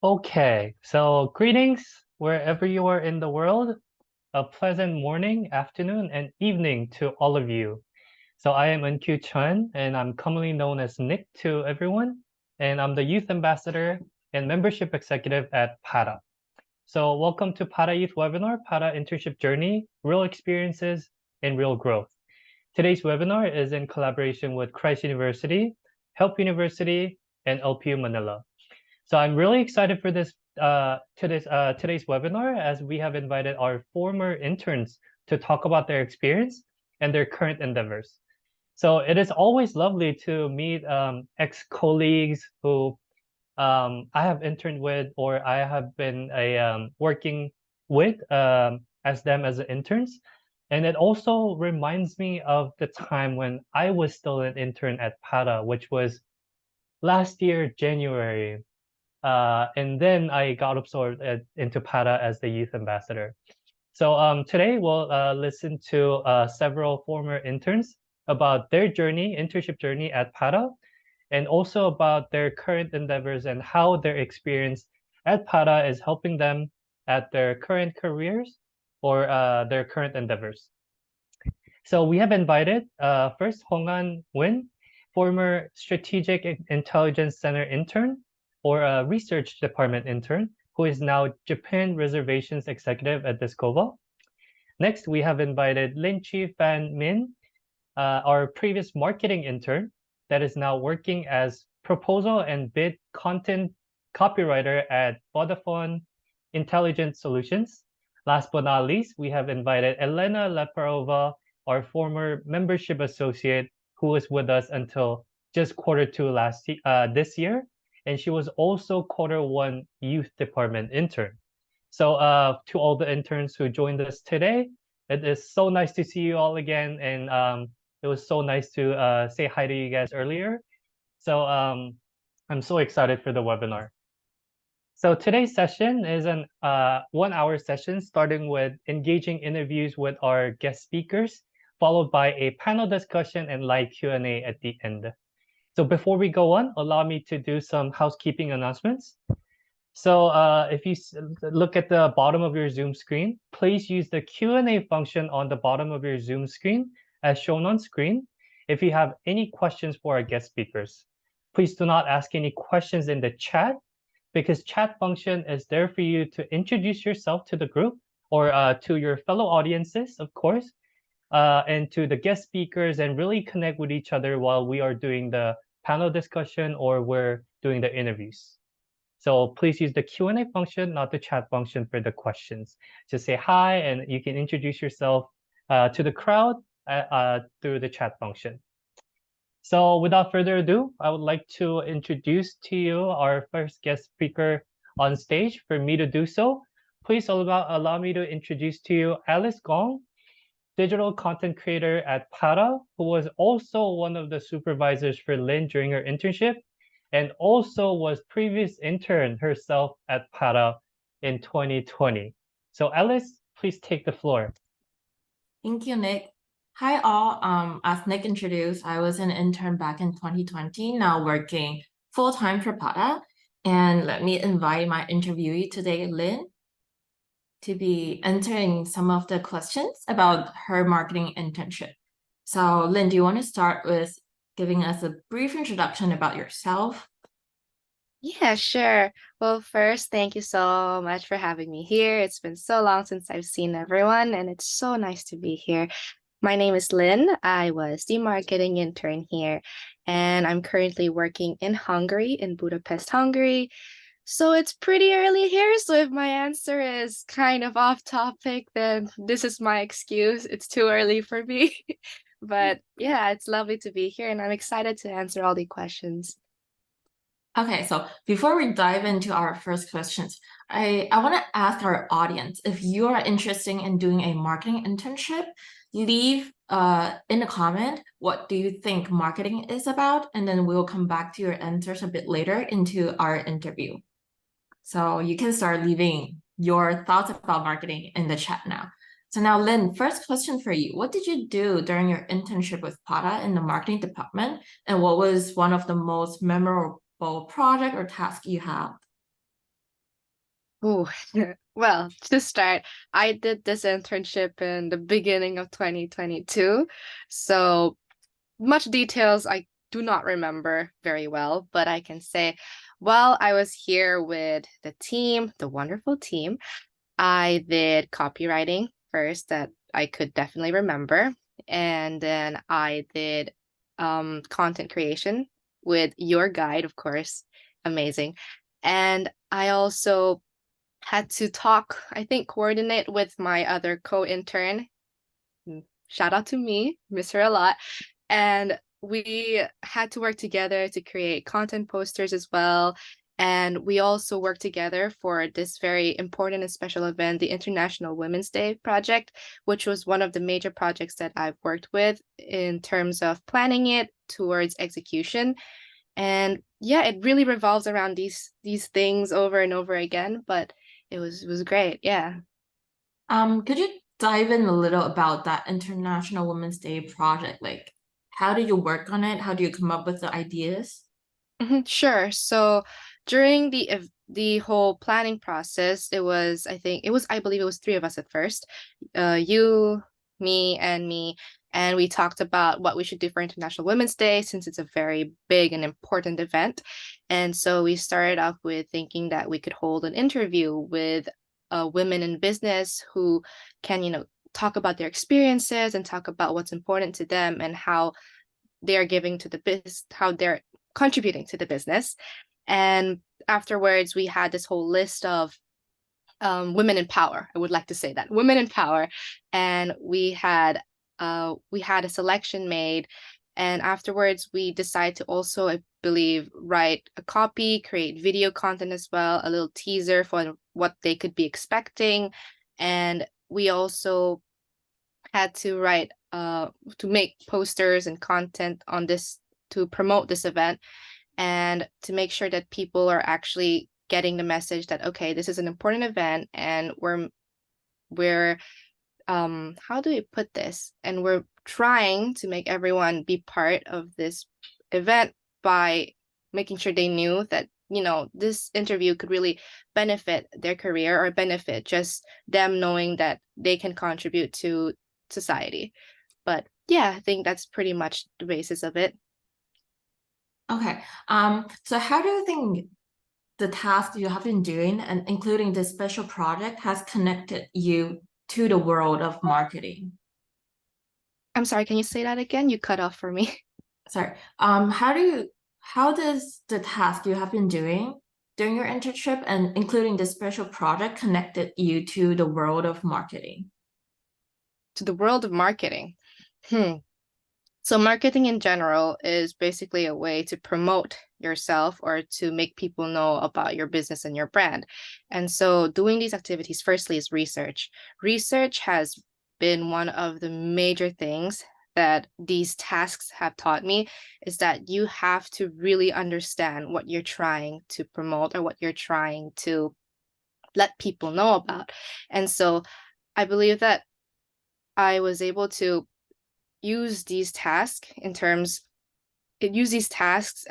Okay, so greetings wherever you are in the world. A pleasant morning, afternoon, and evening to all of you. So I am Eun-Kyu Chun, and I'm commonly known as Nick to everyone, and I'm the Youth Ambassador and Membership Executive at PATA. So welcome to PATA Youth Webinar, PATA Internship Journey, Real Experiences and Real Growth. Today's webinar is in collaboration with Christ University, Help University, and LPU Manila. So I'm really excited for today's webinar, as we have invited our former interns to talk about their experience and their current endeavors. So it is always lovely to meet ex-colleagues who I have interned with, or I have been working with as them as interns. And it also reminds me of the time when I was still an intern at PATA, which was last year, January. And then I got absorbed into PATA as the youth ambassador. So today we'll listen to several former interns about their journey, internship journey at PATA, and also about their current endeavors and how their experience at PATA is helping them at their current careers or their current endeavors. So we have invited first Hongan Win, former Strategic Intelligence Center intern or a research department intern, who is now Japan Reservations executive at Discova. Next, we have invited Lin Chi Fan Min, our previous marketing intern that is now working as proposal and bid content copywriter at Vodafone Intelligent Solutions. Last but not least, we have invited Elena Leparova, our former membership associate, who was with us until just Q2 this year, and she was also Q1 youth department intern. So to all the interns who joined us today, it is so nice to see you all again, and it was so nice to say hi to you guys earlier. So I'm so excited for the webinar. So today's session is an 1-hour session, starting with engaging interviews with our guest speakers, followed by a panel discussion and live Q&A at the end. So before we go on, allow me to do some housekeeping announcements. So if you look at the bottom of your Zoom screen, please use the Q&A function on the bottom of your Zoom screen as shown on screen if you have any questions for our guest speakers. Please do not ask any questions in the chat, because chat function is there for you to introduce yourself to the group or to your fellow audiences, of course, and to the guest speakers, and really connect with each other while we are doing the panel discussion or we're doing the interviews. So please use the Q&A function, not the chat function, for the questions. Just say hi, and you can introduce yourself to the crowd through the chat function. So without further ado, I would like to introduce to you our first guest speaker on stage. For me to do so, please allow me to introduce to you Alice Gong, digital content creator at PATA, who was also one of the supervisors for Lin during her internship, and also was previous intern herself at PATA in 2020. So Alice, please take the floor. Thank you, Nick. Hi all, as Nick introduced, I was an intern back in 2020, now working full-time for PATA. And let me invite my interviewee today, Lynn, to be answering some of the questions about her marketing internship. So Lynn, do you want to start with giving us a brief introduction about yourself? Yeah, sure. Well, first, thank you so much for having me here. It's been so long since I've seen everyone, and it's so nice to be here. My name is Lynn. I was the marketing intern here, and I'm currently working in Hungary, in Budapest, Hungary. So it's pretty early here, so if my answer is kind of off topic, then this is my excuse. It's too early for me. But yeah, it's lovely to be here, and I'm excited to answer all the questions. Okay, so before we dive into our first questions, I want to ask our audience, if you are interested in doing a marketing internship, leave in a comment, what do you think marketing is about? And then we'll come back to your answers a bit later into our interview. So you can start leaving your thoughts about marketing in the chat now. So now, Lynn, first question for you. What did you do during your internship with PATA in the marketing department? And what was one of the most memorable project or task you had? Ooh, well, to start, I did this internship in the beginning of 2022. So much details I do not remember very well, but I can say while I was here with the team, the wonderful team, I did copywriting first that I could definitely remember. And then I did content creation with your guide, of course. Amazing. And I also had to talk, I think, coordinate with my other co-intern. Shout out to me, miss her a lot. And we had to work together to create content posters as well. And we also worked together for this very important and special event, the International Women's Day project, which was one of the major projects that I've worked with in terms of planning it towards execution. And yeah, it really revolves around these things over and over again, but it was great. Yeah. Could you dive in a little about that International Women's Day project? Like, how do you work on it? How do you come up with the ideas? Sure. So during the whole planning process, I believe it was three of us at first. You, me, and we talked about what we should do for International Women's Day since it's a very big and important event. And so we started off with thinking that we could hold an interview with women in business who can, talk about their experiences and talk about what's important to them and how they're giving to the business, how they're contributing to the business. And afterwards, we had this whole list of women in power. I would like to say that women in power, and we had a selection made. And afterwards, we decided to also, I believe, write a copy, create video content as well, a little teaser for what they could be expecting. And we also had to write to make posters and content on this to promote this event and to make sure that people are actually getting the message that okay, this is an important event and we're how do we put this, and we're trying to make everyone be part of this event by making sure they knew that this interview could really benefit their career or benefit just them knowing that they can contribute to society. But yeah, I think that's pretty much the basis of it. Okay. So how do you think the task you have been doing and including this special project has connected you to the world of marketing? I'm sorry, can you say that again? You cut off for me. Sorry. How does the task you have been doing during your internship and including this special project connected you to the world of marketing? To the world of marketing. So marketing in general is basically a way to promote yourself or to make people know about your business and your brand. And so doing these activities, firstly, is research. Research has been one of the major things that these tasks have taught me, is that you have to really understand what you're trying to promote or what you're trying to let people know about. And so I believe that I was able to use these tasks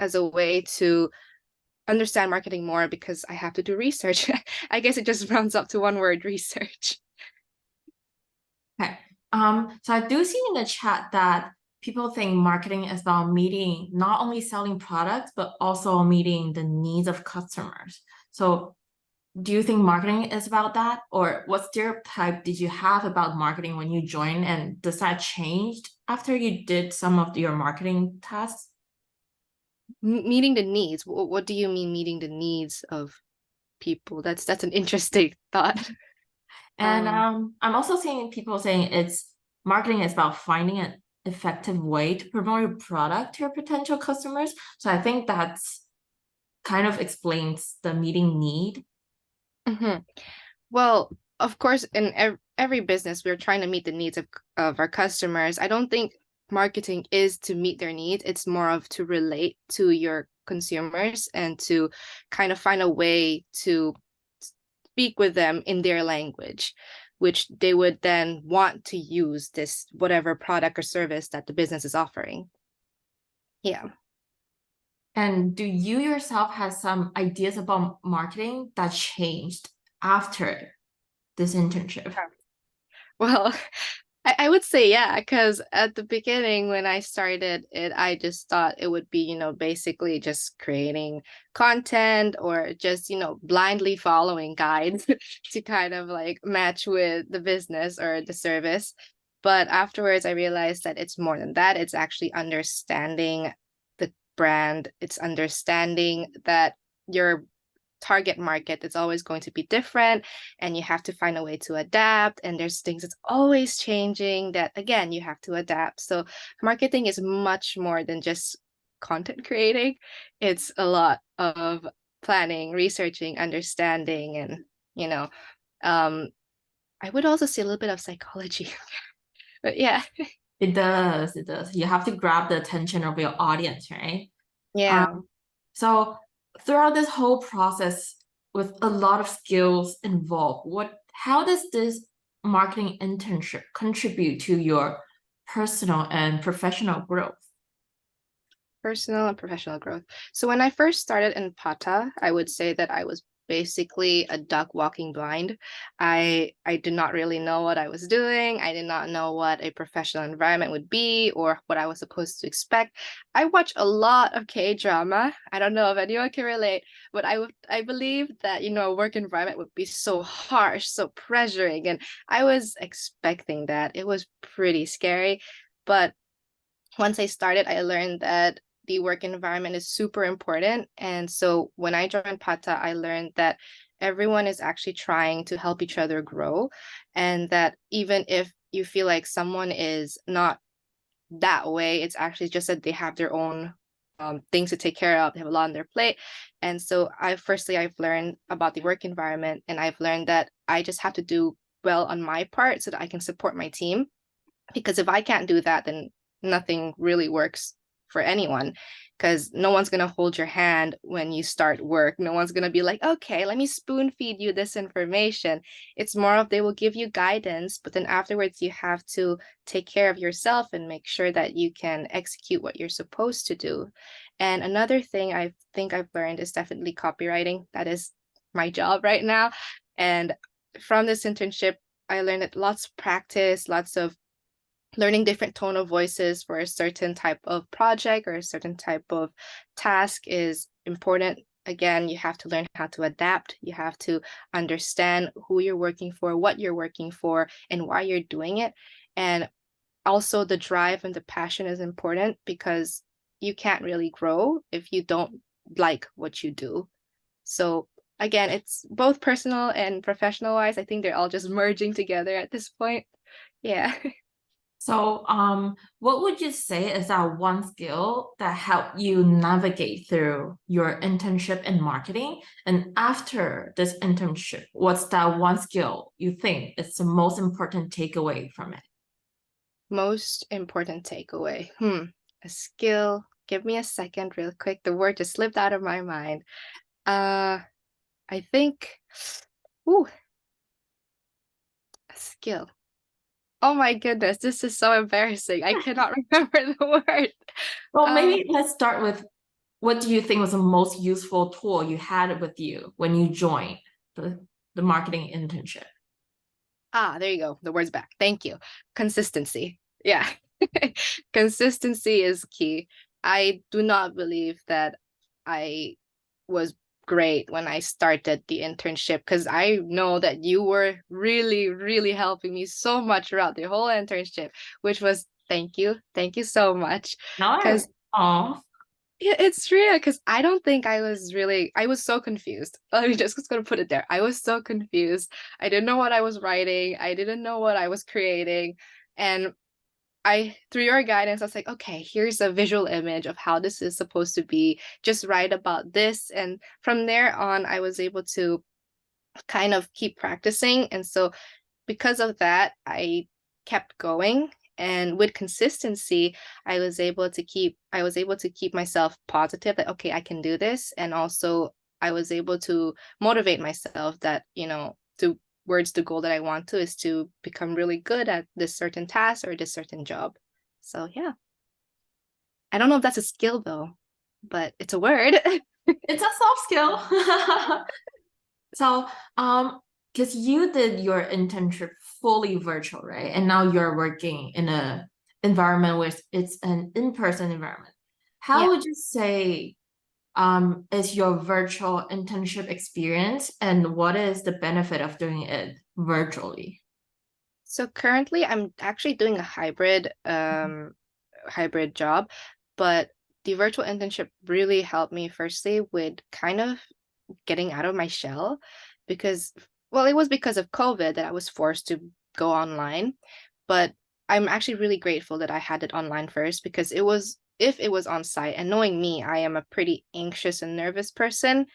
as a way to understand marketing more because I have to do research. I guess it just rounds up to one word, research. Okay. So I do see in the chat that people think marketing is about meeting, not only selling products, but also meeting the needs of customers. So do you think marketing is about that? Or what stereotype did you have about marketing when you joined, and does that change after you did some of your marketing tasks? Meeting the needs. What do you mean meeting the needs of people? That's an interesting thought. And I'm also seeing people saying marketing is about finding an effective way to promote your product to your potential customers. So I think that's kind of explains the meeting need. Well, of course, in every business, we're trying to meet the needs of our customers. I don't think marketing is to meet their needs. It's more of to relate to your consumers and to kind of find a way to speak with them in their language, which they would then want to use this whatever product or service that the business is offering. Yeah. And do you yourself have some ideas about marketing that changed after this internship? Well, I would say yeah, because at the beginning when I started it, I just thought it would be, basically just creating content or just, blindly following guides to kind of like match with the business or the service. But afterwards, I realized that it's more than that. It's actually understanding the brand. It's understanding that your target market is always going to be different and you have to find a way to adapt, and there's things that's always changing that again you have to adapt. So marketing is much more than just content creating. It's a lot of planning, researching, understanding, and um I would also say a little bit of psychology. But yeah. It does. You have to grab the attention of your audience, right? Yeah. So throughout this whole process, with a lot of skills involved, how does this marketing internship contribute to your personal and professional growth? Personal and professional growth. So when I first started in PATA, I would say that I was basically a duck walking blind. I did not really know what I was doing. I did not know what a professional environment would be or what I was supposed to expect. I watch a lot of K-drama. I don't know if anyone can relate, but I believe that, a work environment would be so harsh, so pressuring, and I was expecting that. It was pretty scary, but once I started, I learned that the work environment is super important. And so when I joined PATA, I learned that everyone is actually trying to help each other grow. And that even if you feel like someone is not that way, it's actually just that they have their own things to take care of. They have a lot on their plate. And so I've learned about the work environment, and I've learned that I just have to do well on my part so that I can support my team. Because if I can't do that, then nothing really works for anyone, because no one's going to hold your hand when you start work. No one's going to be like, okay, let me spoon feed you this information. It's more of they will give you guidance, but then afterwards you have to take care of yourself and make sure that you can execute what you're supposed to do. And another thing I think I've learned is definitely copywriting. That is my job right now. And from this internship, I learned that lots of practice, lots of learning different tone of voices for a certain type of project or a certain type of task is important. Again, you have to learn how to adapt. You have to understand who you're working for, what you're working for, and why you're doing it. And also the drive and the passion is important, because you can't really grow if you don't like what you do. So again, it's both personal and professional wise. I think they're all just merging together at this point. Yeah. So, what would you say is that one skill that helped you navigate through your internship in marketing? And after this internship, what's that one skill you think is the most important takeaway from it? Most important takeaway. A skill. Give me a second real quick. The word just slipped out of my mind. I think, a skill. Oh my goodness, this is so embarrassing. I cannot remember the word. Well, maybe let's start with, what do you think was the most useful tool you had with you when you joined the marketing internship? There you go. The word's back. Thank you. Consistency. Yeah. Consistency is key. I do not believe that I was great when I started the internship, because I know that you were really, really helping me so much throughout the whole internship, which was thank you. Thank you so much. Because it's real, because I don't think I was so confused. Let me just gonna put it there. I was so confused. I didn't know what I was writing. I didn't know what I was creating. And through your guidance, I was like, okay, here's a visual image of how this is supposed to be. Just write about this. And from there on, I was able to kind of keep practicing. And so because of that, I kept going. And with consistency, I was able to keep myself positive that, okay, I can do this. And also I was able to motivate myself that, towards the goal that I want to is to become really good at this certain task or this certain job. So yeah. I don't know if that's a skill though, but it's a word. It's a soft skill. So, because you did your internship fully virtual, right? And now you're working in a environment where it's an in-person environment. How Yeah. would you say is your virtual internship experience, and what is the benefit of doing it virtually? So currently I'm actually doing a hybrid job, but the virtual internship really helped me firstly with kind of getting out of my shell because, well, it was because of COVID that I was forced to go online. But I'm actually really grateful that I had it online first because if it was on site, and knowing me, I am a pretty anxious and nervous person.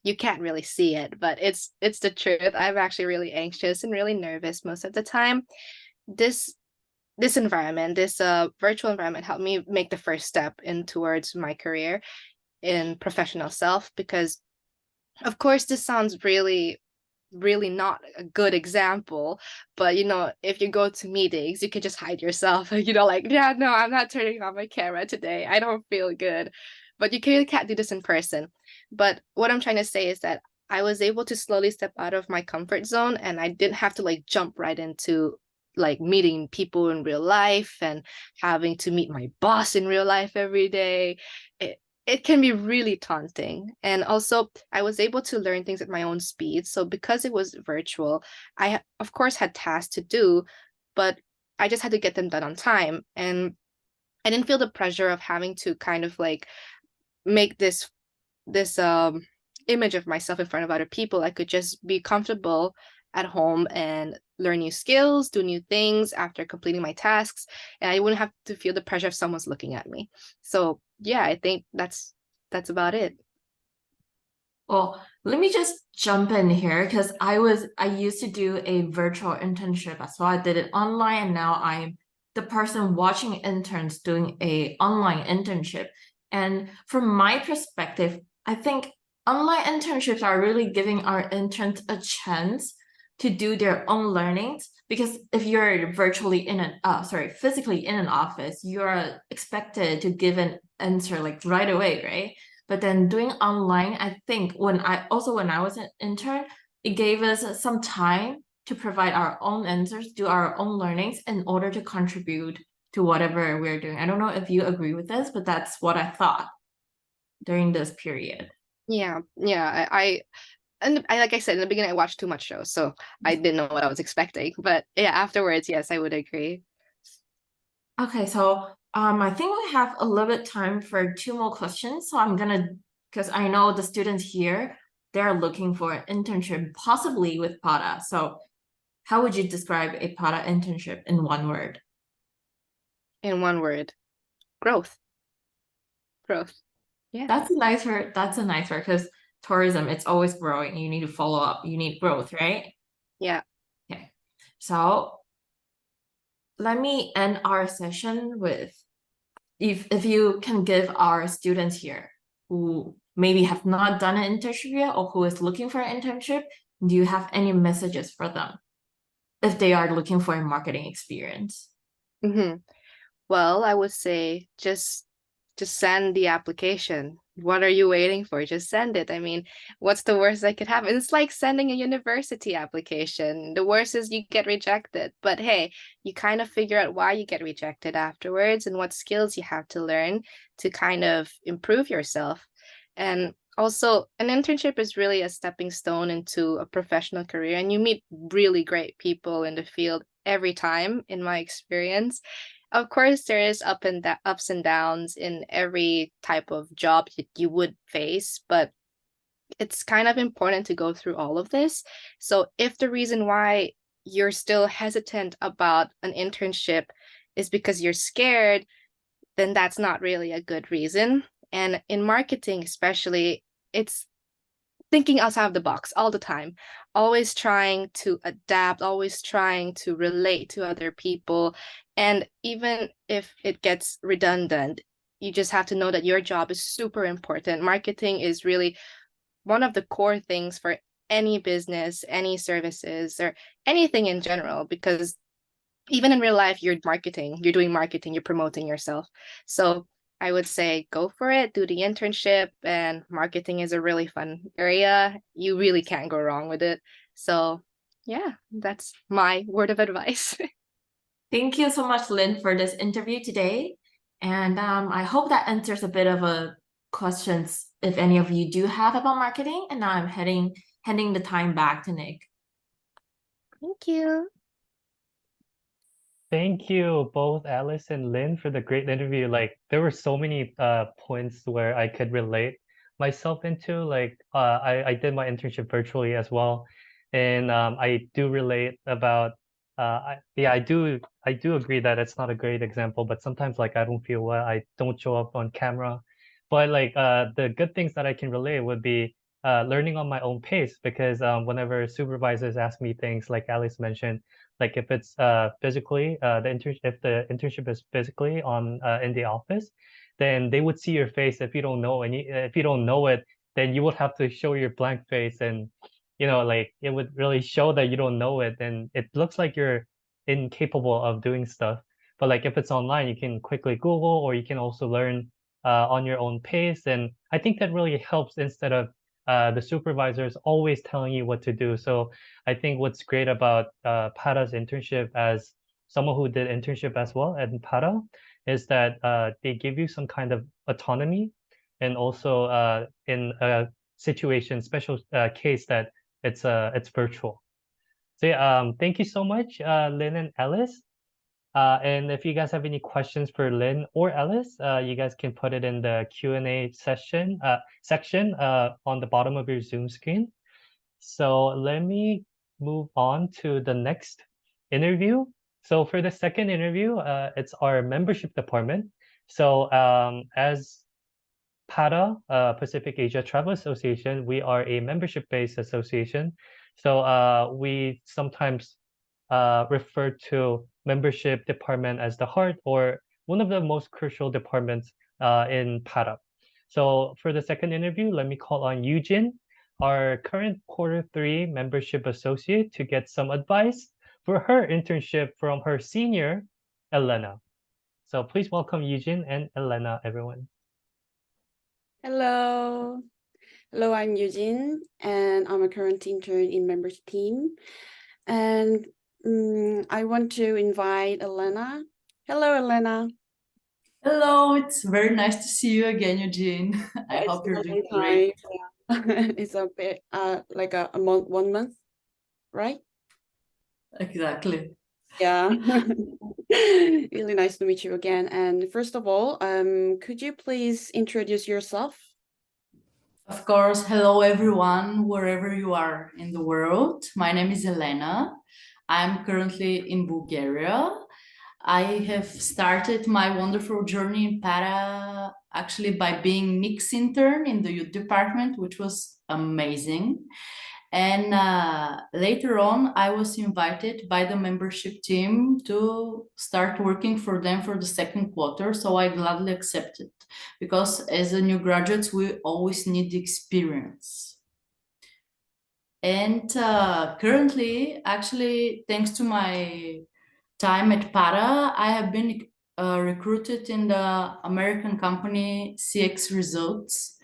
You can't really see it, but it's the truth. I'm actually really anxious and really nervous most of the time. This this environment, this virtual environment helped me make the first step in towards my career in professional self because of course this sounds really not a good example, but if you go to meetings you can just hide yourself like, yeah, no, I'm not turning on my camera today, I don't feel good. But you really can't do this in person. But what I'm trying to say is that I was able to slowly step out of my comfort zone, and I didn't have to like jump right into like meeting people in real life and having to meet my boss in real life every day. It can be really taunting. And also, I was able to learn things at my own speed. So because it was virtual, I of course had tasks to do, but I just had to get them done on time. And I didn't feel the pressure of having to kind of like make this image of myself in front of other people. I could just be comfortable at home and learn new skills, do new things after completing my tasks, and I wouldn't have to feel the pressure if someone's looking at me. So yeah, I think that's about it. Well, let me just jump in here because I used to do a virtual internship as well. I did it online, and now I'm the person watching interns doing a online internship. And from my perspective, I think online internships are really giving our interns a chance to do their own learnings, because if you're physically in an office, you're expected to give an answer like right away, right? But then doing online, I think when I was an intern, it gave us some time to provide our own answers, do our own learnings in order to contribute to whatever we're doing. I don't know if you agree with this, but that's what I thought during this period. Yeah, yeah. I like I said in the beginning, I watched too much shows, so I didn't know what I was expecting. But yeah, afterwards, yes, I would agree. Okay, so I think we have a little bit time for two more questions. So because I know the students here, they're looking for an internship, possibly with PATA. So how would you describe a PATA internship in one word? In one word, growth. Growth. Yeah. That's a nice word. That's a nice word because tourism, it's always growing. You need to follow up. You need growth, right? Yeah. Okay. So let me end our session with, if you can give our students here who maybe have not done an internship yet or who is looking for an internship, do you have any messages for them if they are looking for a marketing experience? hmm Well, I would say just send the application. What are you waiting for? Just send it. I mean, what's the worst that could happen? It's like sending a university application. The worst is you get rejected. But hey, you kind of figure out why you get rejected afterwards and what skills you have to learn to kind of improve yourself. And also, an internship is really a stepping stone into a professional career, and you meet really great people in the field every time, in my experience. Of course, there is ups and downs in every type of job that you would face, but it's kind of important to go through all of this. So if the reason why you're still hesitant about an internship is because you're scared, then that's not really a good reason. And in marketing, especially, it's thinking outside of the box all the time, always trying to adapt, always trying to relate to other people. And even if it gets redundant, you just have to know that your job is super important. Marketing is really one of the core things for any business, any services, or anything in general, because even in real life, you're doing marketing, you're promoting yourself. So I would say go for it, do the internship, and marketing is a really fun area. You really can't go wrong with it. So yeah, that's my word of advice. Thank you so much, Lynn, for this interview today. And I hope that answers a bit of a questions if any of you do have about marketing. And now I'm handing the time back to Nick. Thank you. Thank you both Alice and Lynn for the great interview. Like there were so many points where I could relate myself into. Like I did my internship virtually as well, and I do relate about yeah, I do agree that it's not a great example, but sometimes like I don't feel well, I don't show up on camera. But like the good things that I can relate would be learning on my own pace because whenever supervisors ask me things like Alice mentioned, like if it's physically if the internship is physically on in the office, then they would see your face if you don't know, and if you don't know it, then you would have to show your blank face, and you know, like it would really show that you don't know it, and it looks like you're incapable of doing stuff. But like if it's online, you can quickly Google, or you can also learn on your own pace, and I think that really helps instead of the supervisors always telling you what to do. So I think what's great about PATA's internship, as someone who did internship as well at PATA, is that they give you some kind of autonomy, and also in a situation, special case that it's virtual. So yeah, thank you so much, Lynn and Alice. And if you guys have any questions for Lynn or Alice, you guys can put it in the Q&A section on the bottom of your Zoom screen. So let me move on to the next interview. So for the second interview, it's our membership department. So as PATA, Pacific Asia Travel Association, we are a membership-based association. So we sometimes refer to membership department as the heart or one of the most crucial departments in PATA. So for the second interview, let me call on Eugene, our current Q3 membership associate, to get some advice for her internship from her senior, Elena. So please welcome Eugene and Elena, everyone. Hello. Hello, I'm Eugene, and I'm a current intern in members team. And I want to invite Elena. Hello, Elena. Hello, it's very nice to see you again, Eugene. I It's hope you're been a doing long great. time. Yeah. It's a bit like a month, 1 month, right? Exactly. Yeah. Really nice to meet you again. And first of all, could you please introduce yourself? Of course, hello everyone, wherever you are in the world. My name is Elena. I'm currently in Bulgaria. I have started my wonderful journey in PATA actually by being mixed intern in the youth department, which was amazing. And later on, I was invited by the membership team to start working for them for the second quarter. So I gladly accepted because as a new graduates, we always need the experience. And currently, actually, thanks to my time at PATA, I have been recruited in the American company CX Results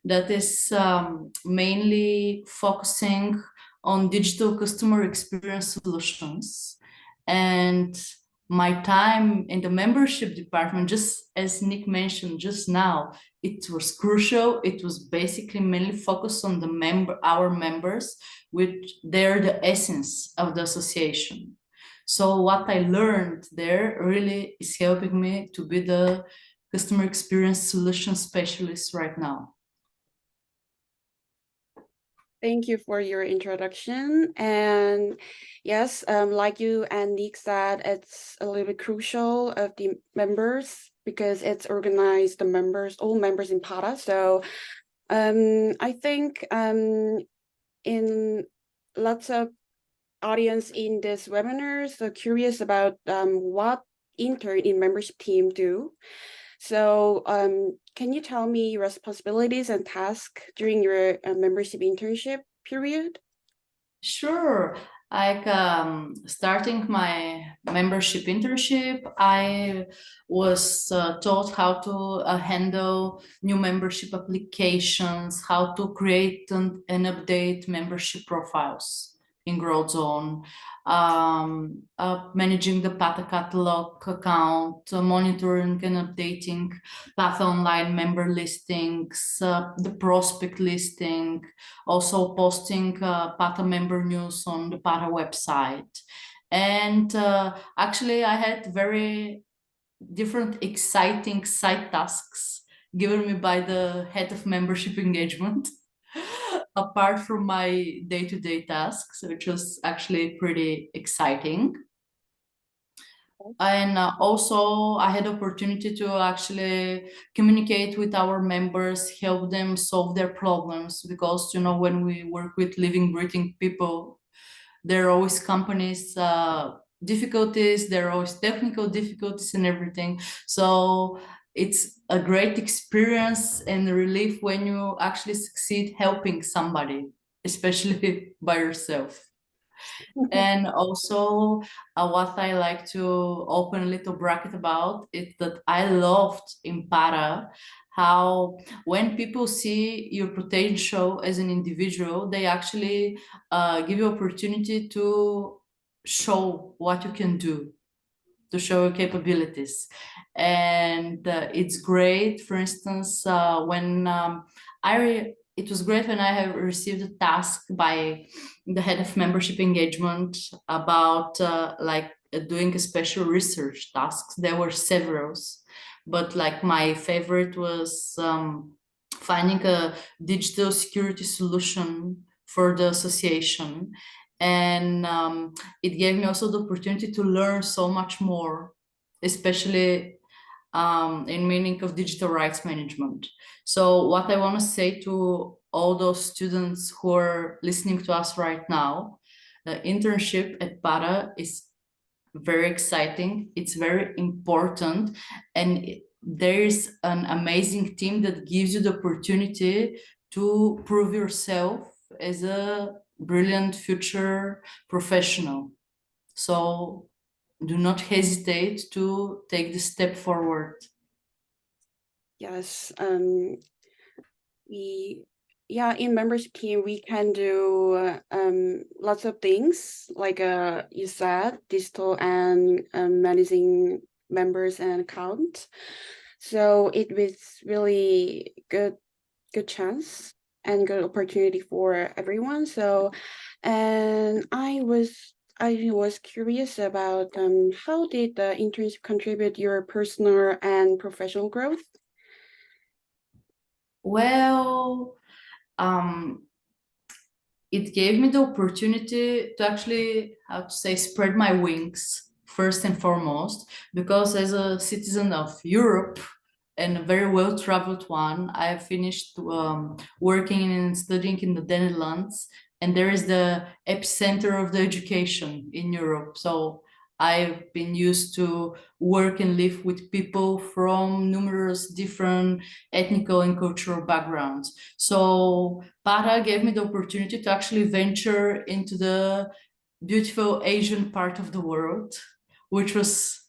that is mainly focusing on digital customer experience solutions. And my time in the membership department, just as Nick mentioned just now, it was crucial. It was basically mainly focused on our members, which they're the essence of the association. So what I learned there really is helping me to be the customer experience solution specialist right now. Thank you for your introduction. And yes, like you and Nick said, it's a little bit crucial of the members because it's organized the members, all members in PATA. So I think in lots of audience in this webinar, so curious about what intern in membership team do. So can you tell me your responsibilities and tasks during your membership internship period? Sure. Like starting my membership internship, I was taught how to handle new membership applications, how to create and update membership profiles in Growth Zone, managing the PATA catalog account, monitoring and updating PATA online member listings, the prospect listing, also posting PATA member news on the PATA website. And actually, I had very different exciting side tasks given me by the head of membership engagement apart from my day-to-day tasks, which was actually pretty exciting. And also I had opportunity to actually communicate with our members, help them solve their problems, because you know, when we work with living, breathing people, there are always companies difficulties, there are always technical difficulties and everything. So it's a great experience and relief when you actually succeed helping somebody, especially by yourself. And also what I like to open a little bracket about is that I loved in PATA how when people see your potential as an individual, they actually give you opportunity to show what you can do, to show your capabilities. And it's great, for instance, when it was great when I have received a task by the head of membership engagement about doing a special research tasks. There were several, but like my favorite was finding a digital security solution for the association. And it gave me also the opportunity to learn so much more, especially in meaning of digital rights management. So what I want to say to all those students who are listening to us right now, the internship at PATA is very exciting. It's very important. And there is an amazing team that gives you the opportunity to prove yourself as a brilliant future professional. So do not hesitate to take the step forward. Yes, in membership team we can do lots of things, like you said, digital and managing members and account. So it was really good chance and good opportunity for everyone. So, and I was curious about how did the internship contribute your personal and professional growth? Well, it gave me the opportunity to actually, how to say, spread my wings first and foremost, because as a citizen of Europe and a very well-traveled one, I finished working and studying in the Netherlands, and there is the epicenter of the education in Europe. So I've been used to work and live with people from numerous different ethnical and cultural backgrounds. So PATA gave me the opportunity to actually venture into the beautiful Asian part of the world, which was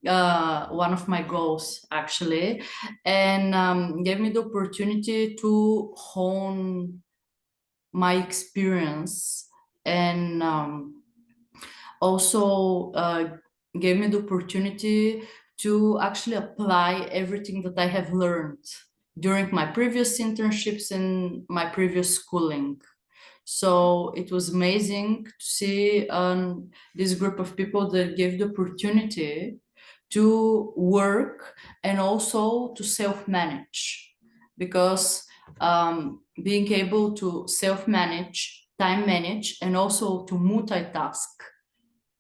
one of my goals actually, and gave me the opportunity to hone my experience, and also gave me the opportunity to actually apply everything that I have learned during my previous internships and my previous schooling. So it was amazing to see this group of people that gave the opportunity to work and also to self-manage, because being able to self-manage, time manage, and also to multitask,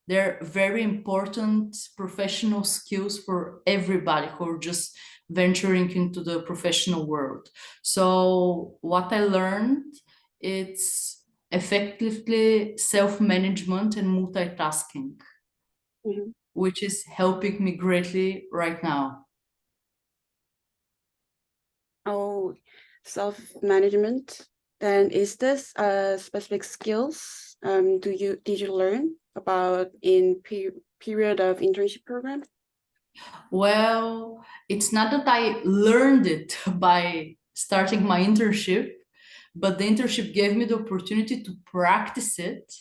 they're very important professional skills for everybody who are just venturing into the professional world. So what I learned, it's effectively self-management and multitasking, which is helping me greatly right now. Oh, self-management. Then is this specific skills did you learn about in period of internship program? Well, it's not that I learned it by starting my internship, but the internship gave me the opportunity to practice it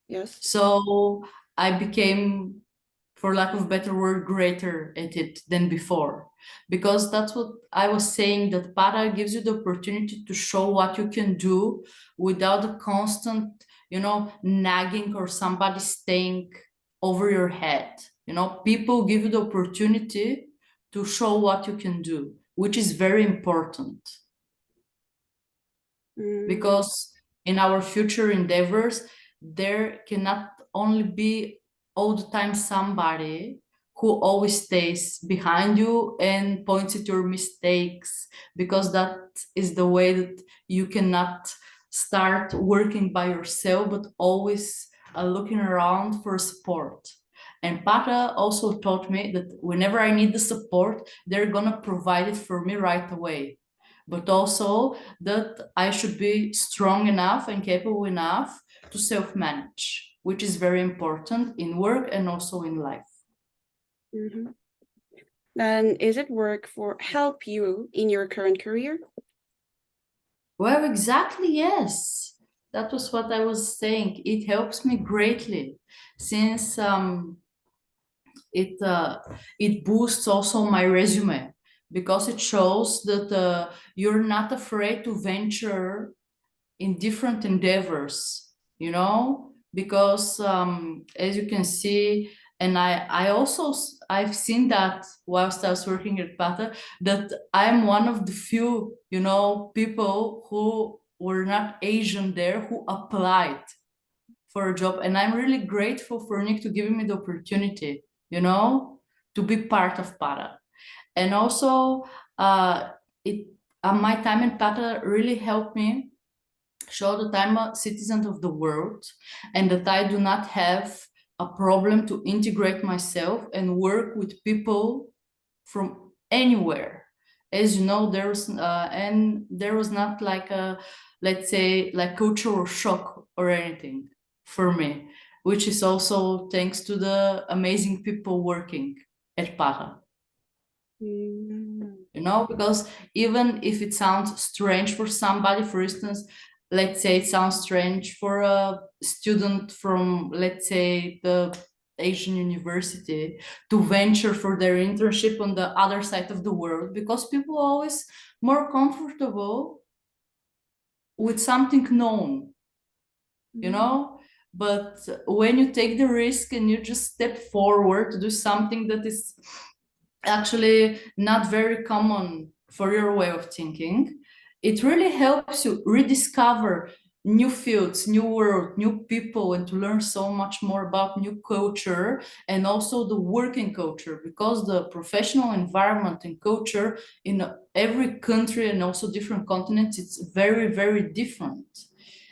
Yes. So I became, for lack of a better word, greater at it than before. Because that's what I was saying, that PATA gives you the opportunity to show what you can do without the constant, nagging or somebody staying over your head. People give you the opportunity to show what you can do, which is very important. Because in our future endeavors, there cannot only be all the time somebody who always stays behind you and points at your mistakes, because that is the way that you cannot start working by yourself, but always looking around for support. And PATA also taught me that whenever I need the support, they're gonna provide it for me right away. But also that I should be strong enough and capable enough to self-manage, which is very important in work and also in life. Then is it work for help you in your current career? Well, exactly, yes. That was what I was saying. It helps me greatly, since it boosts also my resume, because it shows that you're not afraid to venture in different endeavors, because as you can see, and I've seen that whilst I was working at PATA, that I'm one of the few, people who were not Asian there who applied for a job. And I'm really grateful for Nick to give me the opportunity, to be part of PATA. And also, my time in PATA really helped me show that I'm a citizen of the world and that I do not have a problem to integrate myself and work with people from anywhere. As you know, there was not like a, let's say, like cultural shock or anything for me, which is also thanks to the amazing people working at PATA. Because even if it sounds strange for somebody, for instance, let's say it sounds strange for a student from, let's say, the Asian university to venture for their internship on the other side of the world, because people are always more comfortable with something known, But when you take the risk and you just step forward to do something that is actually not very common for your way of thinking, it really helps you rediscover new fields, new world, new people, and to learn so much more about new culture and also the working culture, because the professional environment and culture in every country and also different continents, it's very, very different.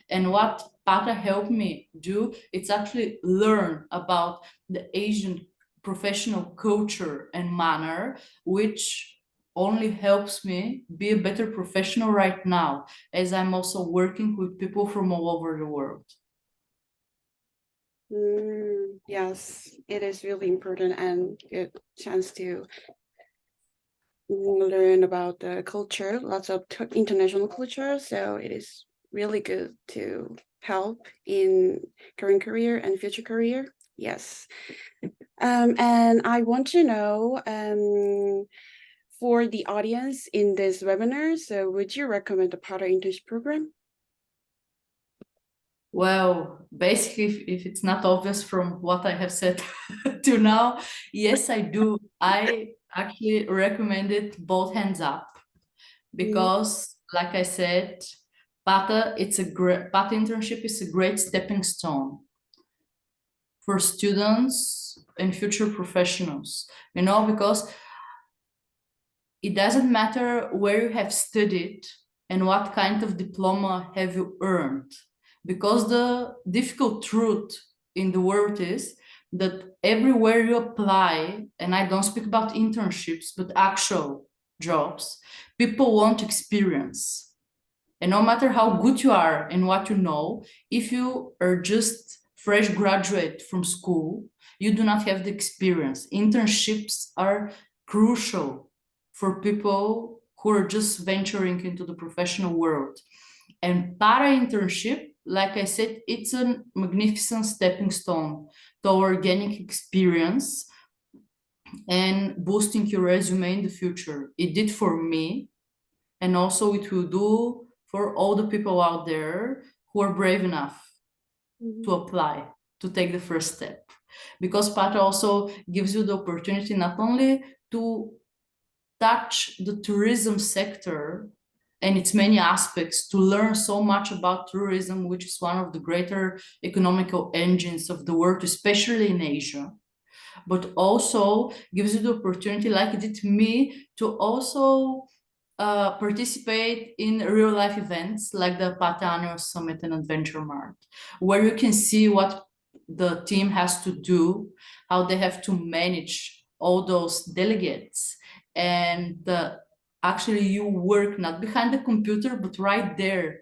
And what PATA helped me do, it's actually learn about the Asian professional culture and manner, which only helps me be a better professional right now, as I'm also working with people from all over the world. Yes, it is really important and good chance to learn about the culture, lots of international culture. So it is really good to help in current career and future career. Yes. And I want to know, for the audience in this webinar, so would you recommend the PATA Internship Program? Well, basically, if it's not obvious from what I have said to now, yes, I do. I actually recommend it both hands up, because, like I said, PATA internship is a great stepping stone for students and future professionals, because it doesn't matter where you have studied and what kind of diploma have you earned, because the difficult truth in the world is that everywhere you apply, and I don't speak about internships, but actual jobs, people want experience. And no matter how good you are and what you know, if you are just fresh graduate from school, you do not have the experience. Internships are crucial for people who are just venturing into the professional world. And PATA internship like I said, it's a magnificent stepping stone to organic experience and boosting your resume in the future. It did for me, and also it will do for all the people out there who are brave enough to apply, to take the first step. Because PATA also gives you the opportunity not only to touch the tourism sector and its many aspects, to learn so much about tourism, which is one of the greater economical engines of the world, especially in Asia, but also gives you the opportunity, like it did me, to also participate in real life events like the PATA Annual Summit and Adventure Mart, where you can see what the team has to do, how they have to manage all those delegates. And actually you work not behind the computer, but right there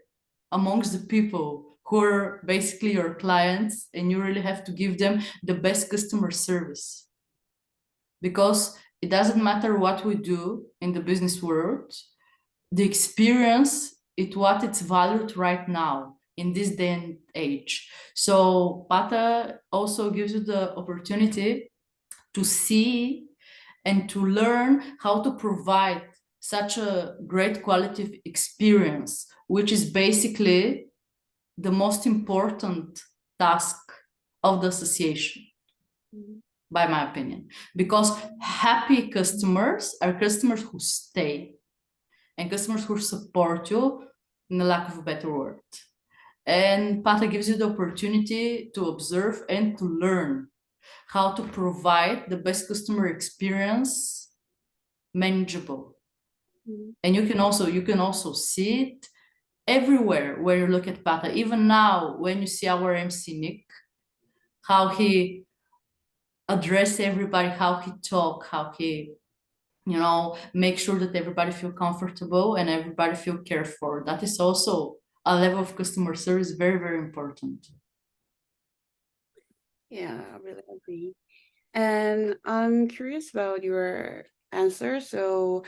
amongst the people who are basically your clients, and you really have to give them the best customer service. Because it doesn't matter what we do in the business world, the experience is what it's valued right now in this day and age. So PATA also gives you the opportunity to see and to learn how to provide such a great quality experience, which is basically the most important task of the association, by my opinion. Because happy customers are customers who stay, and customers who support you, in the lack of a better word. And PATA gives you the opportunity to observe and to learn how to provide the best customer experience, manageable. And you can also see it everywhere where you look at PATA. Even now, when you see our MC Nick, how he address everybody, how he talk, how he, make sure that everybody feel comfortable and everybody feel cared for. That is also a level of customer service very, very important. Yeah, I really agree. And I'm curious about your answer. So,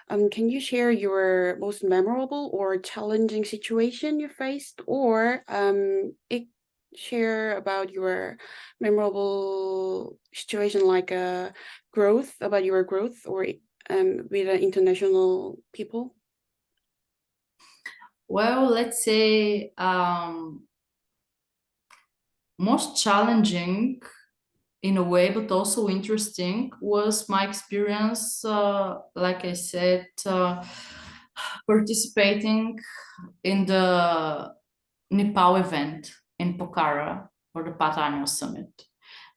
can you share your most memorable or challenging situation you faced, or share about your memorable situation, like about your growth, or with international people? Well, let's say most challenging in a way, but also interesting, was my experience, like I said, participating in the Nepal event in Pokhara for the PATA Annual Summit.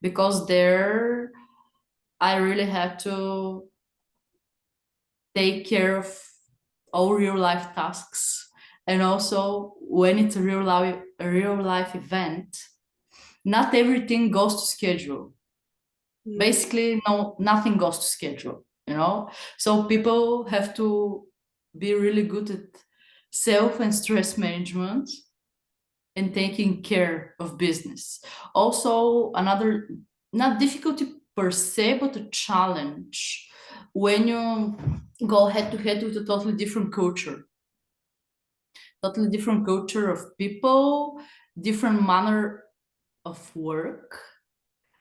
Because there I really had to take care of all real life tasks. And also when it's a real life event, not everything goes to schedule. Basically, nothing goes to schedule, So people have to be really good at self and stress management and taking care of business. Also, another, not difficulty per se, but a challenge when you go head to head with a totally different culture of people, different manner of work.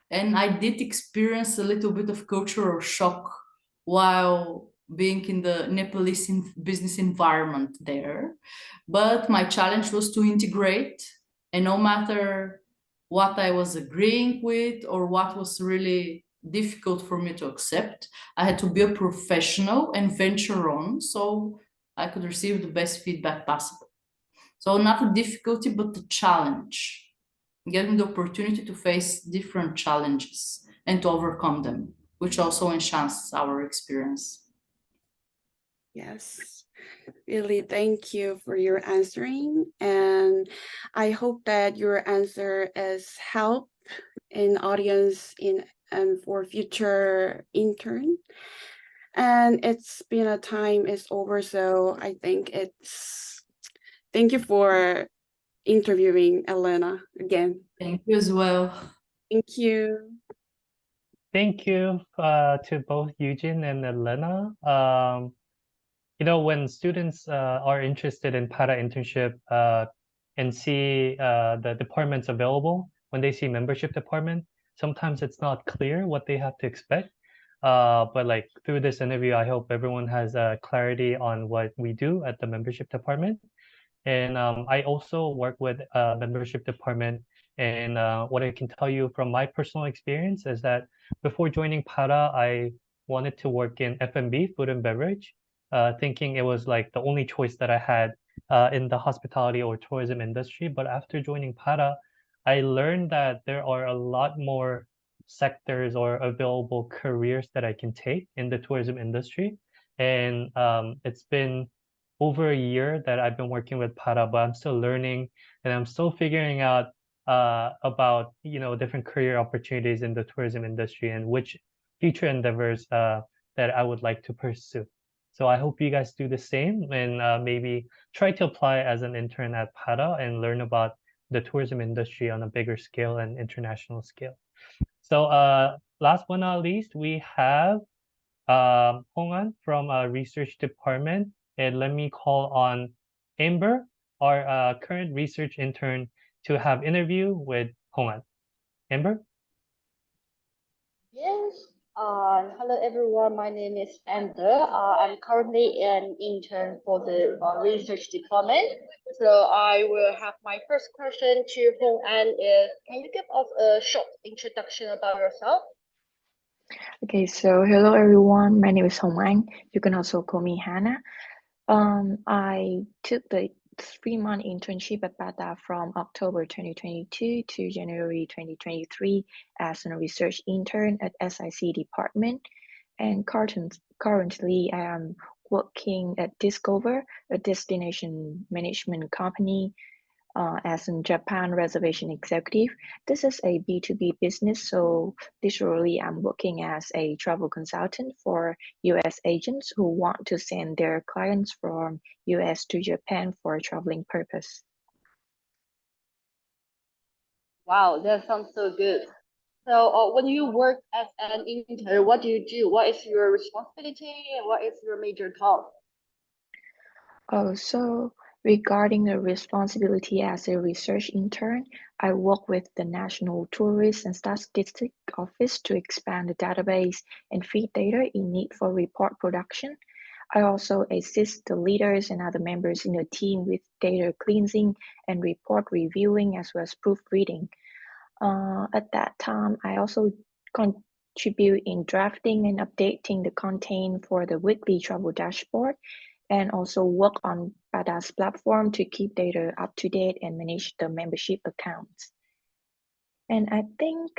And I did experience a little bit of cultural shock while being in the Nepalese business environment there. But my challenge was to integrate, and no matter what I was agreeing with or what was really difficult for me to accept, I had to be a professional and venture on so I could receive the best feedback possible. So not a difficulty, but a challenge. Getting the opportunity to face different challenges and to overcome them, which also enhances our experience. Yes, really, thank you for your answering. And I hope that your answer is help in audience and for future intern. And it's been a time is over, so I think thank you for interviewing Elena again. Thank you as well. Thank you. Thank you to both Eugene and Elena. When students are interested in PATA internship, and see the departments available. When they see membership department, sometimes it's not clear what they have to expect. But like through this interview, I hope everyone has clarity on what we do at the membership department. And I also work with a membership department. And what I can tell you from my personal experience is that before joining PATA, I wanted to work in F&B, food and beverage, thinking it was like the only choice that I had in the hospitality or tourism industry. But after joining PATA, I learned that there are a lot more sectors or available careers that I can take in the tourism industry. And it's been over a year that I've been working with PATA, but I'm still learning and I'm still figuring out about different career opportunities in the tourism industry and which future endeavors that I would like to pursue. So I hope you guys do the same and maybe try to apply as an intern at PATA and learn about the tourism industry on a bigger scale and international scale. So last but not least, we have Hong-an from research department. And let me call on Amber, our current research intern, to have interview with Hong-an. Amber? Yes. Hello everyone. My name is Amber. I'm currently an intern for the research department. So I will have my first question to Hong An is, can you give us a short introduction about yourself? Okay, so hello everyone. My name is Hong An. You can also call me Hannah. I took the 3-month internship at PATA from October 2022 to January 2023 as a research intern at SIC department. And currently I am working at Discova, a destination management company, as a Japan reservation executive. This is a B2B business, so literally I'm working as a travel consultant for US agents who want to send their clients from US to Japan for a traveling purpose. Wow, that sounds so good. So when you work as an intern, what do you do? What is your responsibility and what is your major task? Oh, so regarding the responsibility as a research intern, I work with the National Tourist and Statistics Office to expand the database and feed data in need for report production. I also assist the leaders and other members in the team with data cleansing and report reviewing as well as proofreading. At that time, I also contribute in drafting and updating the content for the weekly travel dashboard and also work on PATA's platform to keep data up to date and manage the membership accounts. And I think,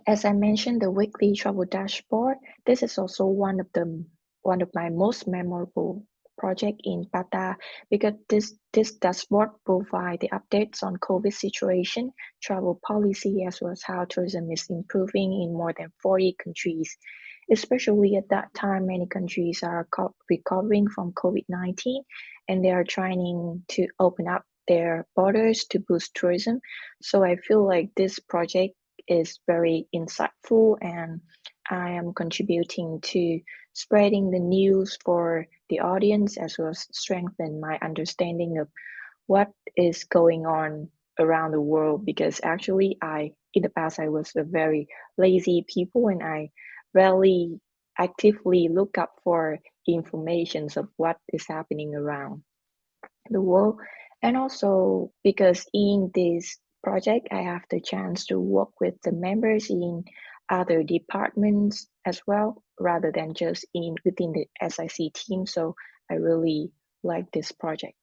as I mentioned, the weekly travel dashboard, this is also one of my most memorable project in PATA because this dashboard provide the updates on COVID situation, travel policy, as well as how tourism is improving in more than 40 countries. Especially at that time, many countries are recovering from COVID-19 and they are trying to open up their borders to boost tourism. So I feel like this project is very insightful and I am contributing to spreading the news for the audience as well as strengthen my understanding of what is going on around the world because actually in the past I was a very lazy people and I rarely actively look up for information of what is happening around the world. And also because in this project, I have the chance to work with the members in other departments as well, rather than just within the SIC team. So I really like this project.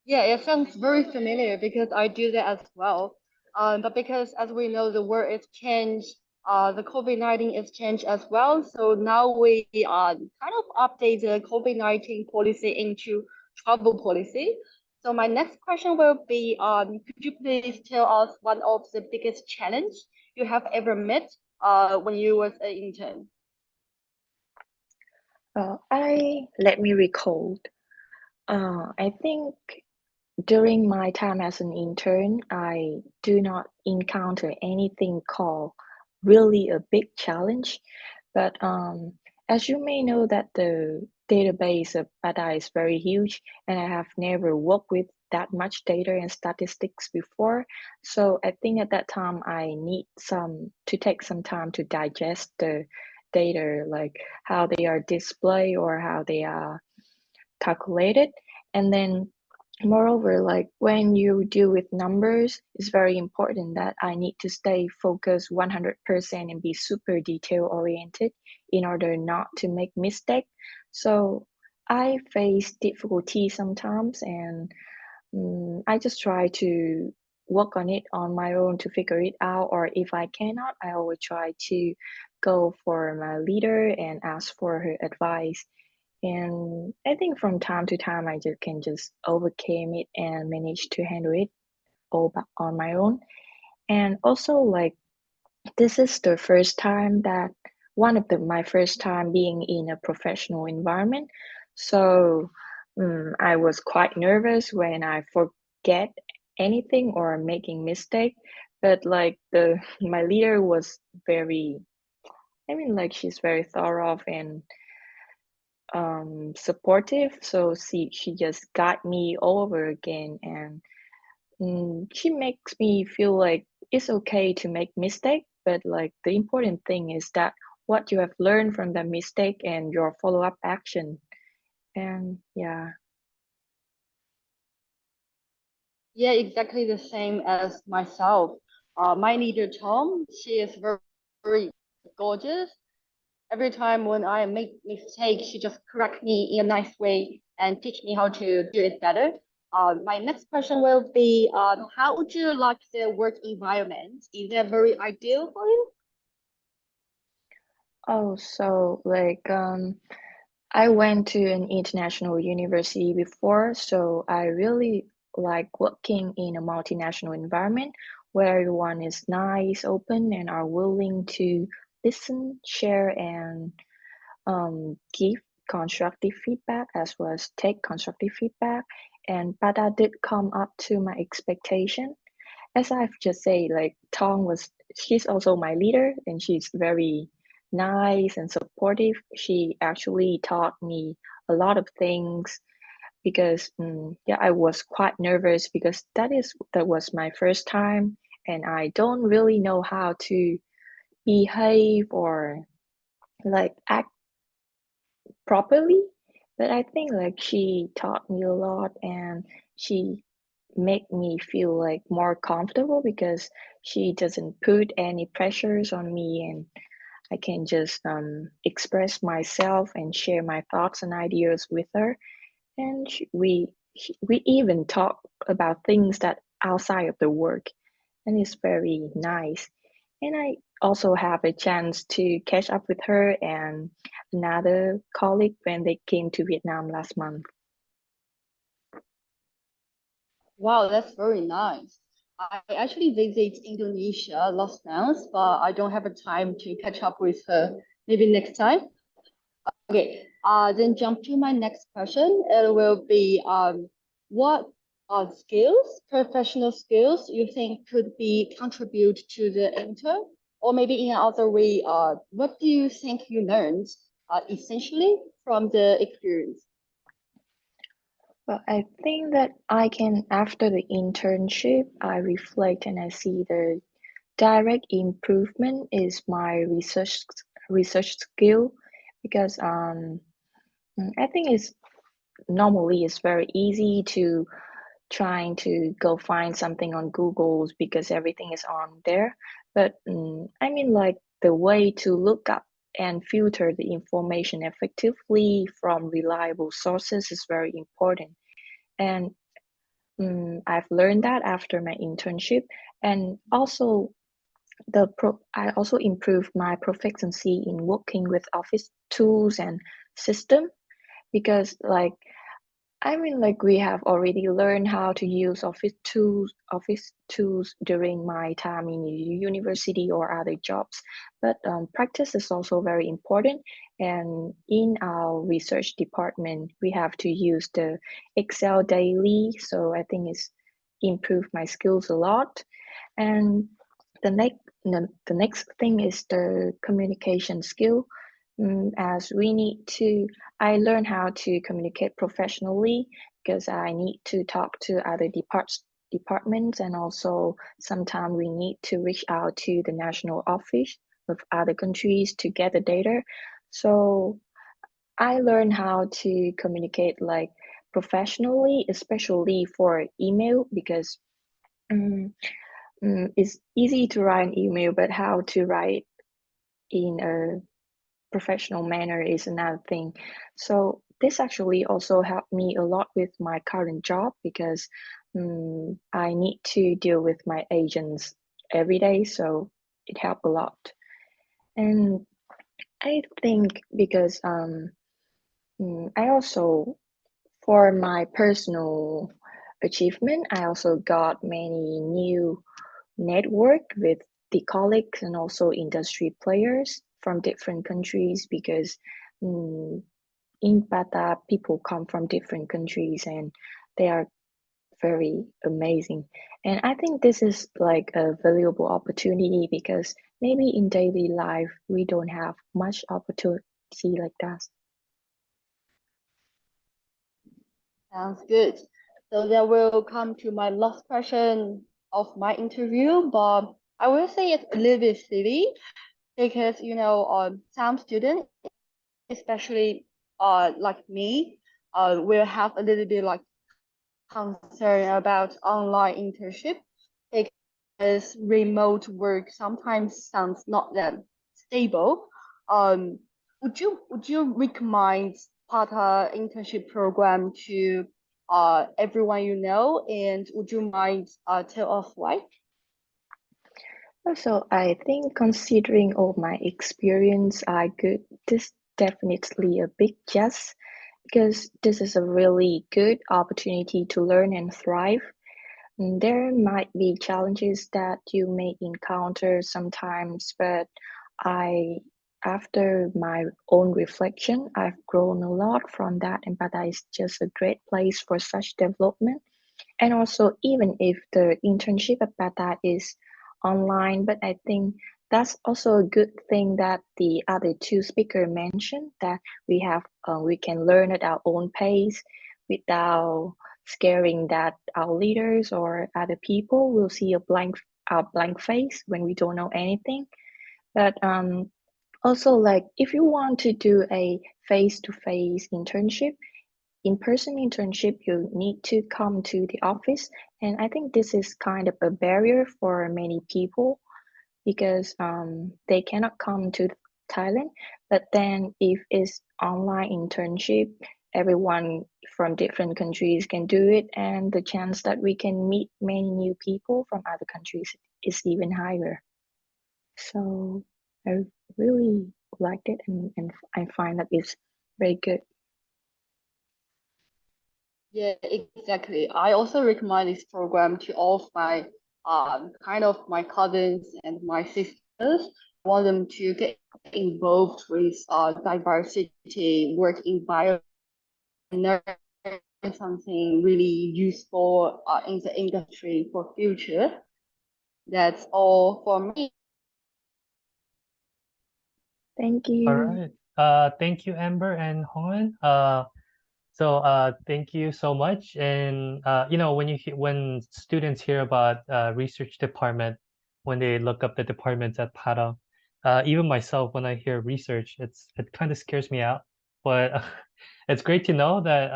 Yeah, it sounds very familiar because I do that as well. But because as we know, the world is changed, the COVID-19 is changed as well. So now we kind of update the COVID-19 policy into travel policy. So my next question will be, could you please tell us one of the biggest challenge you have ever met when you was an intern? Let me recall. I think during my time as an intern, I do not encounter anything called really a big challenge. But as you may know that the database of PATA is very huge, and I have never worked with that much data and statistics before. So I think at that time I need to take some time to digest the data, like how they are displayed or how they are calculated. And then moreover, like when you deal with numbers, it's very important that I need to stay focused 100% and be super detail oriented in order not to make mistake. So I face difficulty sometimes, and I just try to work on it on my own to figure it out. Or if I cannot, I always try to go for my leader and ask for her advice. And I think from time to time, I just overcame it and manage to handle it all on my own. And also, like, this is the first time that my first time being in a professional environment. So I was quite nervous when I forget anything or making mistake. But like my leader was very, like she's very thorough and supportive. So she just got me all over again, and she makes me feel like it's okay to make mistake, but like the important thing is that what you have learned from the mistake and your follow-up action. And yeah. Yeah, exactly the same as myself. My leader Tom, she is very, very gorgeous. Every time when I make mistake, she just correct me in a nice way and teach me how to do it better. My next question will be, how would you like the work environment? Is that very ideal for you? Oh, so like I went to an international university before, so I really like working in a multinational environment where everyone is nice, open, and are willing to listen, share, and give constructive feedback as well as take constructive feedback. And PATA did come up to my expectation. As I've just said, like she's also my leader, and she's very nice and supportive. She actually taught me a lot of things because yeah, I was quite nervous because that was my first time, and I don't really know how to behave or like act properly. But I think like she taught me a lot, and she made me feel like more comfortable because she doesn't put any pressures on me, and I can just express myself and share my thoughts and ideas with her. And we even talk about things that outside of the work, and it's very nice. And I also have a chance to catch up with her and another colleague when they came to Vietnam last month. Wow, that's very nice. I actually visit Indonesia last month, but I don't have a time to catch up with her. Maybe next time. Okay, then jump to my next question. It will be what skills, professional skills, you think could be contribute to the intern, or maybe in another way, what do you think you learned essentially from the experience? Well, I think that after the internship, I reflect and I see the direct improvement is my research skill because I think it's very easy to trying to go find something on Google's because everything is on there. But I mean, like the way to look up and filter the information effectively from reliable sources is very important. And I've learned that after my internship, and also I also improved my proficiency in working with office tools and system because like we have already learned how to use office tools during my time in university or other jobs. But practice is also very important. And in our research department, we have to use the Excel daily. So I think it's improved my skills a lot. And the next thing is the communication skill. as we need to, I learned how to communicate professionally because I need to talk to other departments, and also sometimes we need to reach out to the national office of other countries to get the data. So I learned how to communicate like professionally, especially for email, because it's easy to write an email, but how to write in a professional manner is another thing. So this actually also helped me a lot with my current job because I need to deal with my agents every day, so it helped a lot. And I think because I also, for my personal achievement, I also got many new network with the colleagues and also industry players from different countries because in PATA, people come from different countries and they are very amazing. And I think this is like a valuable opportunity because maybe in daily life, we don't have much opportunity like that. Sounds good. So then we'll come to my last question of my interview, but I will say it's a little bit silly because some students, especially like me, will have a little bit like concern about online internship because remote work sometimes sounds not that stable. Would you recommend PATA internship program to everyone you know, and would you mind tell us why? So I think considering all my experience, this definitely a big yes, because this is a really good opportunity to learn and thrive. There might be challenges that you may encounter sometimes, but after my own reflection, I've grown a lot from that, and PATA is just a great place for such development. And also, even if the internship at PATA is online, but I think that's also a good thing that the other two speakers mentioned, that we can learn at our own pace without scaring that our leaders or other people will see a blank face when we don't know anything. But also, like, if you want to do a face-to-face internship, in-person internship, you need to come to the office. And I think this is kind of a barrier for many people because they cannot come to Thailand. But then if it's online internship, everyone from different countries can do it, and the chance that we can meet many new people from other countries is even higher. So I really liked it, and I find that it's very good. Yeah, exactly. I also recommend this program to all of my kind of my cousins and my sisters. I want them to get involved with diversity, work environment, learn something really useful in the industry for future. That's all for me. Thank All you. right. Thank you, Amber and Hon. Thank you so much. And when students hear about research department, when they look up the departments at PATA, even myself, when I hear research, it kind of scares me out. But it's great to know that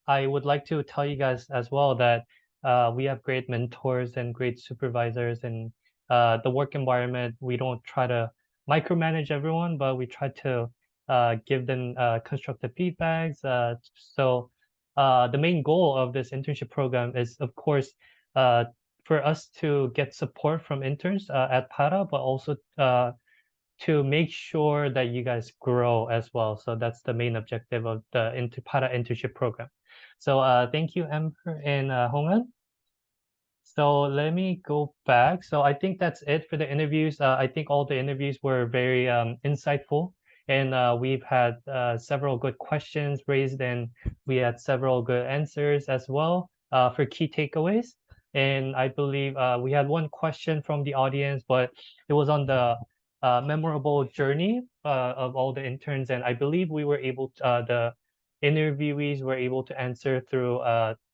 I would like to tell you guys as well that we have great mentors and great supervisors, and the work environment. We don't try to micromanage everyone, but we try to give them constructive feedbacks. The main goal of this internship program is, of course, for us to get support from interns at PATA, but also to make sure that you guys grow as well. So that's the main objective of the PATA internship program. So thank you, Amber and Hongan. So let me go back. So I think that's it for the interviews. I think all the interviews were very insightful, and we've had several good questions raised, and we had several good answers as well for key takeaways. And I believe we had one question from the audience, but it was on the memorable journey of all the interns, and I believe we were able to, the interviewees were able to answer through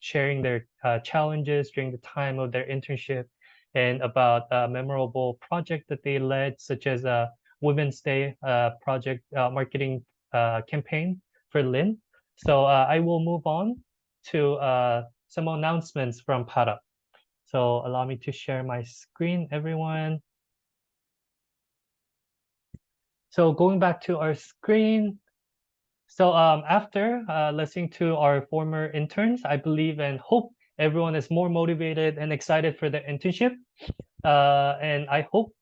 sharing their challenges during the time of their internship and about a memorable project that they led, such as a Women's Day project marketing campaign for Linh. So I will move on to some announcements from PATA. So allow me to share my screen, everyone. So going back to our screen, so after listening to our former interns, I believe and hope everyone is more motivated and excited for the internship. And I hope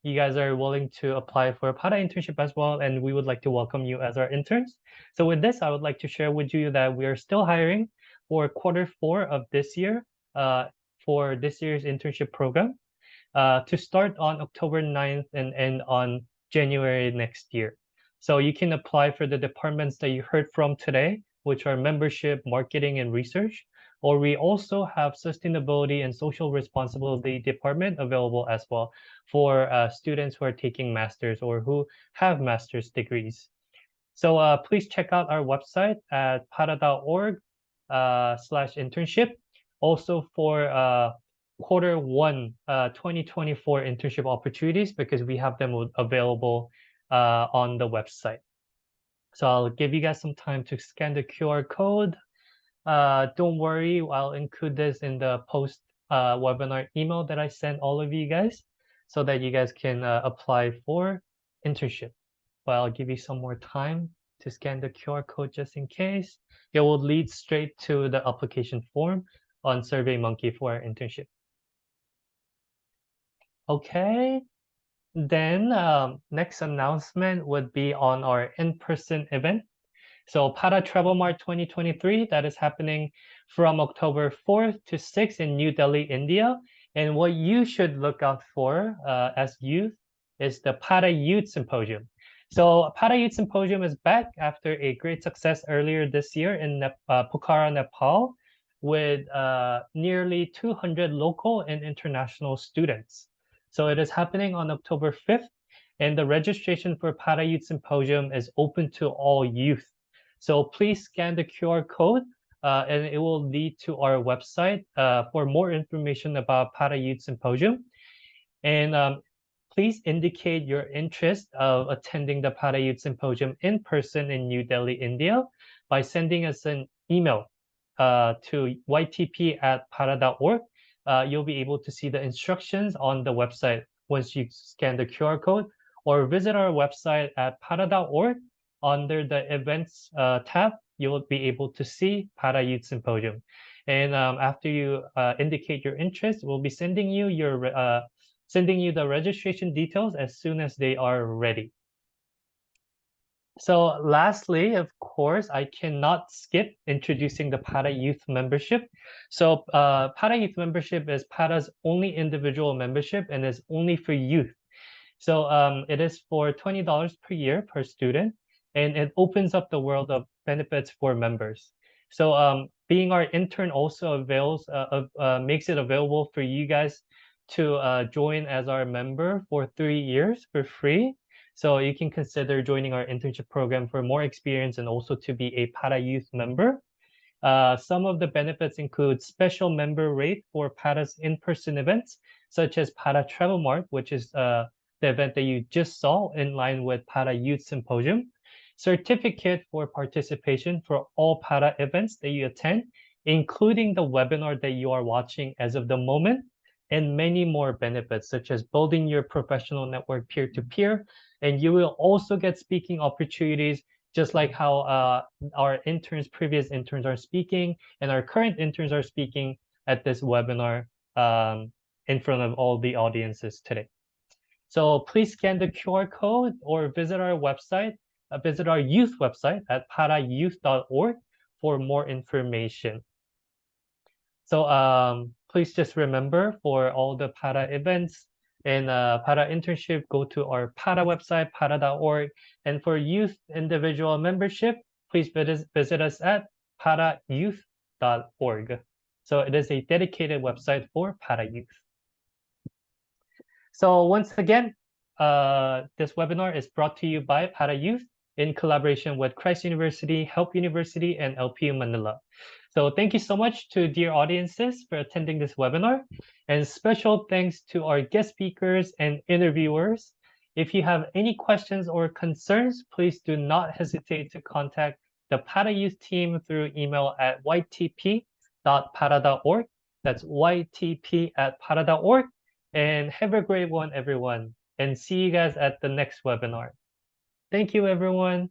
you guys are willing to apply for a PATA internship as well, and we would like to welcome you as our interns. So with this, I would like to share with you that we are still hiring for Q4 of this year for this year's internship program to start on October 9th and end on January next year. So you can apply for the departments that you heard from today, which are membership, marketing, and research. Or we also have sustainability and social responsibility department available as well for students who are taking masters or who have master's degrees. So please check out our website at pata.org/internship. Also for Q1 2024 internship opportunities, because we have them available on the website. So I'll give you guys some time to scan the QR code. Don't worry, I'll include this in the post webinar email that I sent all of you guys so that you guys can apply for internship. But I'll give you some more time to scan the QR code just in case. It will lead straight to the application form on SurveyMonkey for our internship. Okay, then next announcement would be on our in-person event. So PATA Travel Mart 2023, that is happening from October 4th to 6th in New Delhi, India. And what you should look out for as youth is the PATA Youth Symposium. So PATA Youth Symposium is back after a great success earlier this year in Pokhara, Nepal, with nearly 200 local and international students. So it is happening on October 5th, and the registration for PATA Youth Symposium is open to all youth. So please scan the QR code and it will lead to our website for more information about PATA Youth Symposium. And please indicate your interest of attending the PATA Youth Symposium in person in New Delhi, India by sending us an email to ytp@pata.org. You'll be able to see the instructions on the website once you scan the QR code, or visit our website at pata.org. Under the events tab, you will be able to see PATA Youth Symposium. And after you indicate your interest, we'll be sending you the registration details as soon as they are ready. So lastly, of course, I cannot skip introducing the PATA Youth Membership. So PATA Youth Membership is PATA's only individual membership and is only for youth. So it is for $20 per year per student, and it opens up the world of benefits for members. So being our intern also makes it available for you guys to join as our member for 3 years for free. So you can consider joining our internship program for more experience and also to be a PATA Youth member. Some of the benefits include special member rate for PATA's in-person events, such as PATA Travel Mart, which is the event that you just saw in line with PATA Youth Symposium, certificate for participation for all PATA events that you attend, including the webinar that you are watching as of the moment, and many more benefits, such as building your professional network peer-to-peer. And you will also get speaking opportunities, just like how our previous interns are speaking, and our current interns are speaking at this webinar in front of all the audiences today. So please scan the QR code or visit our website, visit our youth website at patajouth.org for more information. So please just remember, for all the PATA events and PATA internship, go to our PATA website, pata.org. And for youth individual membership, please visit us at patajouth.org. So it is a dedicated website for PATA youth. So once again, this webinar is brought to you by PATA Youth in collaboration with Christ University, Help University, and LPU Manila. So thank you so much to dear audiences for attending this webinar, and special thanks to our guest speakers and interviewers. If you have any questions or concerns, please do not hesitate to contact the PATA Youth team through email at ytp.pata.org. That's ytp@pata.org. And have a great one, everyone. And see you guys at the next webinar. Thank you, everyone.